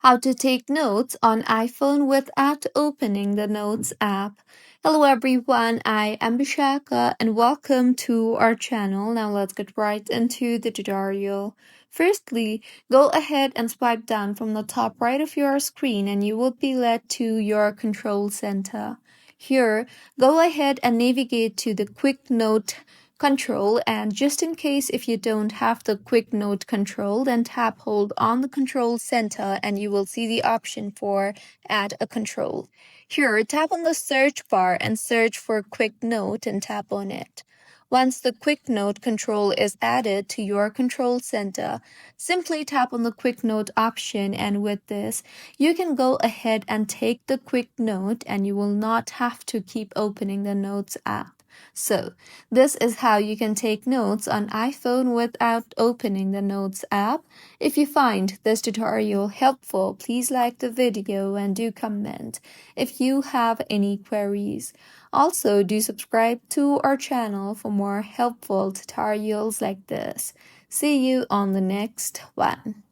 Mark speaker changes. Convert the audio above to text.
Speaker 1: How to take notes on iPhone without opening the Notes app. Hello everyone, I am Bishaka and welcome to our channel. Now let's get right into the tutorial. Firstly, go ahead and swipe down from the top right of your screen and you will be led to your control center. Here, go ahead and navigate to the quick note control, and just in case if you don't have the quick note control, then tap hold on the control center and you will see the option for add a control. Here, tap on the search bar and search for quick note and tap on it. Once the quick note control is added to your control center, simply tap on the quick note option, and with this you can go ahead and take the quick note and you will not have to keep opening the Notes app. So, this is how you can take notes on iPhone without opening the Notes app. If you find this tutorial helpful, please like the video and do comment if you have any queries. Also, do subscribe to our channel for more helpful tutorials like this. See you on the next one.